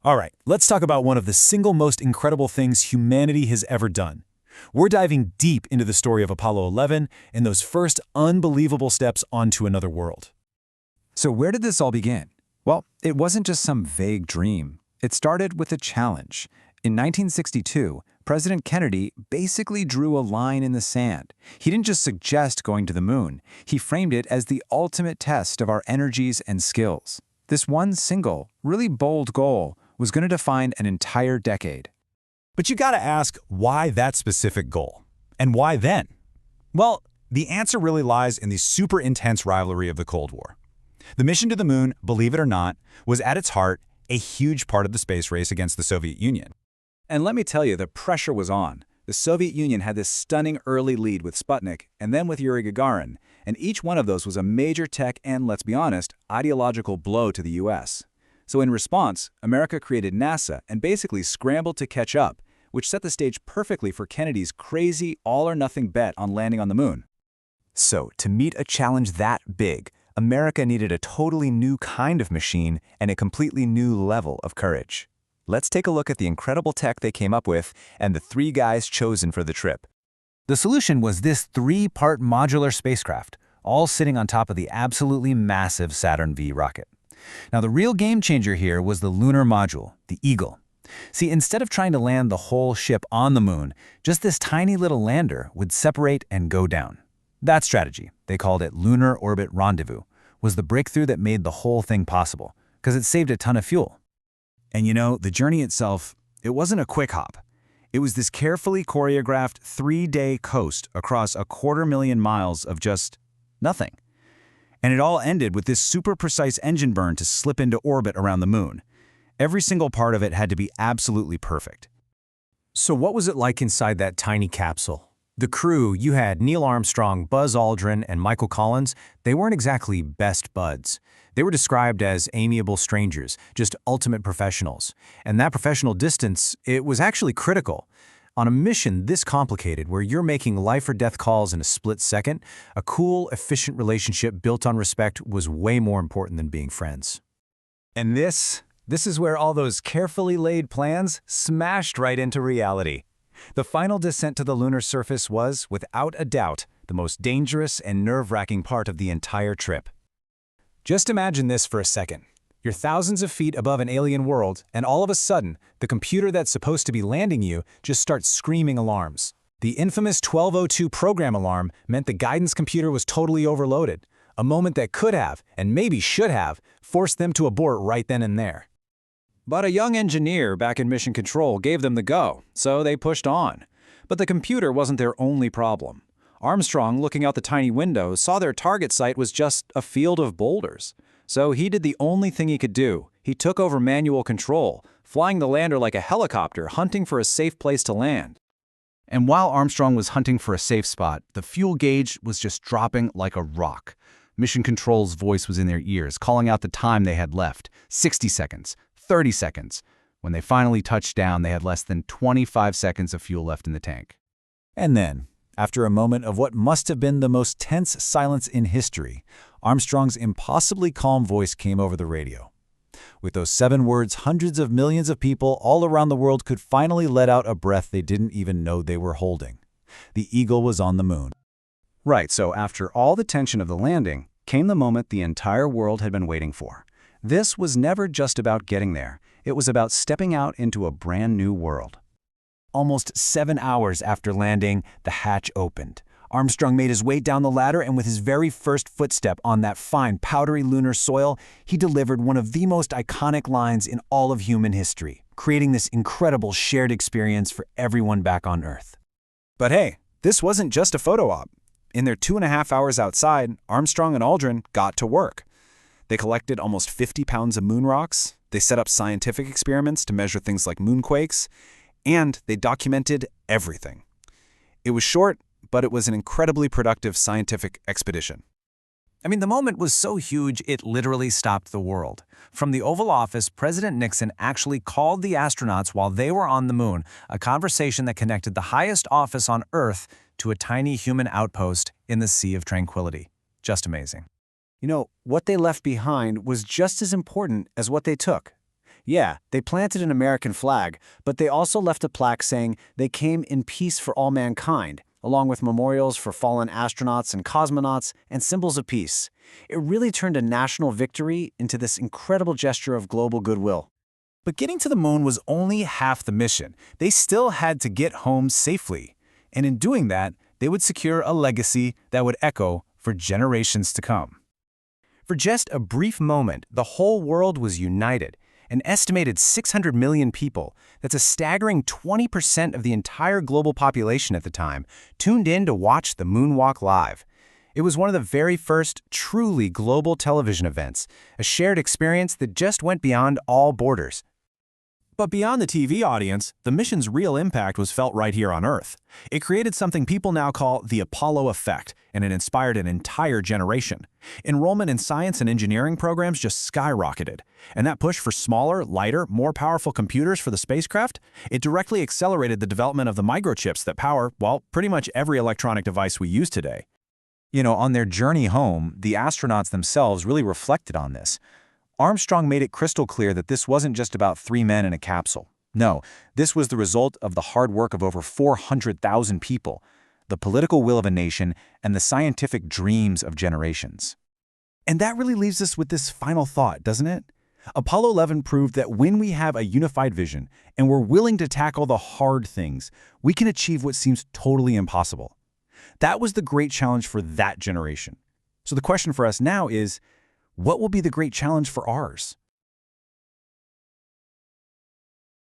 All right, let's talk about one of the single most incredible things humanity has ever done. We're diving deep into the story of Apollo 11 and those first unbelievable steps onto another world. So where did this all begin? Well, it wasn't just some vague dream. It started with a challenge. In 1962, President Kennedy basically drew a line in the sand. He didn't just suggest going to the moon. He framed it as the ultimate test of our energies and skills. This one single, really bold goal was going to define an entire decade. But you gotta ask, why that specific goal? And why then? Well, the answer really lies in the super intense rivalry of the Cold War. The mission to the moon, believe it or not, was at its heart a huge part of the space race against the Soviet Union. And let me tell you, the pressure was on. The Soviet Union had this stunning early lead with Sputnik and then with Yuri Gagarin, and each one of those was a major tech and, let's be honest, ideological blow to the US. So in response, America created NASA and basically scrambled to catch up, which set the stage perfectly for Kennedy's crazy all-or-nothing bet on landing on the moon. So, to meet a challenge that big, America needed a totally new kind of machine and a completely new level of courage. Let's take a look at the incredible tech they came up with and the three guys chosen for the trip. The solution was this three-part modular spacecraft, all sitting on top of the absolutely massive Saturn V rocket. Now, the real game-changer here was the Lunar Module, the Eagle. See, instead of trying to land the whole ship on the moon, just this tiny little lander would separate and go down. That strategy, they called it Lunar Orbit Rendezvous, was the breakthrough that made the whole thing possible, because it saved a ton of fuel. And you know, the journey itself, it wasn't a quick hop. It was this carefully choreographed 3-day coast across 250,000 miles of just nothing. And it all ended with this super precise engine burn to slip into orbit around the moon. Every single part of it had to be absolutely perfect. So what was it like inside that tiny capsule? The crew, you had Neil Armstrong, Buzz Aldrin, and Michael Collins, they weren't exactly best buds. They were described as amiable strangers, just ultimate professionals. And that professional distance, it was actually critical. On a mission this complicated, where you're making life or death calls in a split second, a cool, efficient relationship built on respect was way more important than being friends. And this is where all those carefully laid plans smashed right into reality. The final descent to the lunar surface was, without a doubt, the most dangerous and nerve-wracking part of the entire trip. Just imagine this for a second. You're thousands of feet above an alien world, and all of a sudden, the computer that's supposed to be landing you just starts screaming alarms. The infamous 1202 program alarm meant the guidance computer was totally overloaded, a moment that could have, and maybe should have, forced them to abort right then and there. But a young engineer back in Mission Control gave them the go, so they pushed on. But the computer wasn't their only problem. Armstrong, looking out the tiny window, saw their target site was just a field of boulders. So he did the only thing he could do. He took over manual control, flying the lander like a helicopter, hunting for a safe place to land. And while Armstrong was hunting for a safe spot, the fuel gauge was just dropping like a rock. Mission Control's voice was in their ears, calling out the time they had left. 60 seconds. 30 seconds. When they finally touched down, they had less than 25 seconds of fuel left in the tank. And then, after a moment of what must have been the most tense silence in history, Armstrong's impossibly calm voice came over the radio. With those 7 words, hundreds of millions of people all around the world could finally let out a breath they didn't even know they were holding. The Eagle was on the moon. Right, so after all the tension of the landing, came the moment the entire world had been waiting for. This was never just about getting there. It was about stepping out into a brand new world. Almost 7 hours after landing, the hatch opened. Armstrong made his way down the ladder, and with his very first footstep on that fine, powdery lunar soil, he delivered one of the most iconic lines in all of human history, creating this incredible shared experience for everyone back on Earth. But hey, this wasn't just a photo op. In their 2.5 hours outside, Armstrong and Aldrin got to work. They collected almost 50 pounds of moon rocks, they set up scientific experiments to measure things like moonquakes, and they documented everything. It was short, but it was an incredibly productive scientific expedition. I mean, the moment was so huge, it literally stopped the world. From the Oval Office, President Nixon actually called the astronauts while they were on the moon, a conversation that connected the highest office on Earth to a tiny human outpost in the Sea of Tranquility. Just amazing. You know, what they left behind was just as important as what they took. Yeah, they planted an American flag, but they also left a plaque saying they came in peace for all mankind, along with memorials for fallen astronauts and cosmonauts and symbols of peace. It really turned a national victory into this incredible gesture of global goodwill. But getting to the moon was only half the mission. They still had to get home safely. And in doing that, they would secure a legacy that would echo for generations to come. For just a brief moment, the whole world was united. An estimated 600 million people, that's a staggering 20% of the entire global population at the time, tuned in to watch the moonwalk live. It was one of the very first truly global television events, a shared experience that just went beyond all borders. But beyond the TV audience, the mission's real impact was felt right here on Earth. It created something people now call the Apollo effect, and it inspired an entire generation. Enrollment in science and engineering programs just skyrocketed. And that push for smaller, lighter, more powerful computers for the spacecraft, it directly accelerated the development of the microchips that power, well, pretty much every electronic device we use today. On their journey home, the astronauts themselves really reflected on this. Armstrong made it crystal clear that this wasn't just about 3 men in a capsule. No, this was the result of the hard work of over 400,000 people, the political will of a nation, and the scientific dreams of generations. And that really leaves us with this final thought, doesn't it? Apollo 11 proved that when we have a unified vision and we're willing to tackle the hard things, we can achieve what seems totally impossible. That was the great challenge for that generation. So the question for us now is, what will be the great challenge for ours?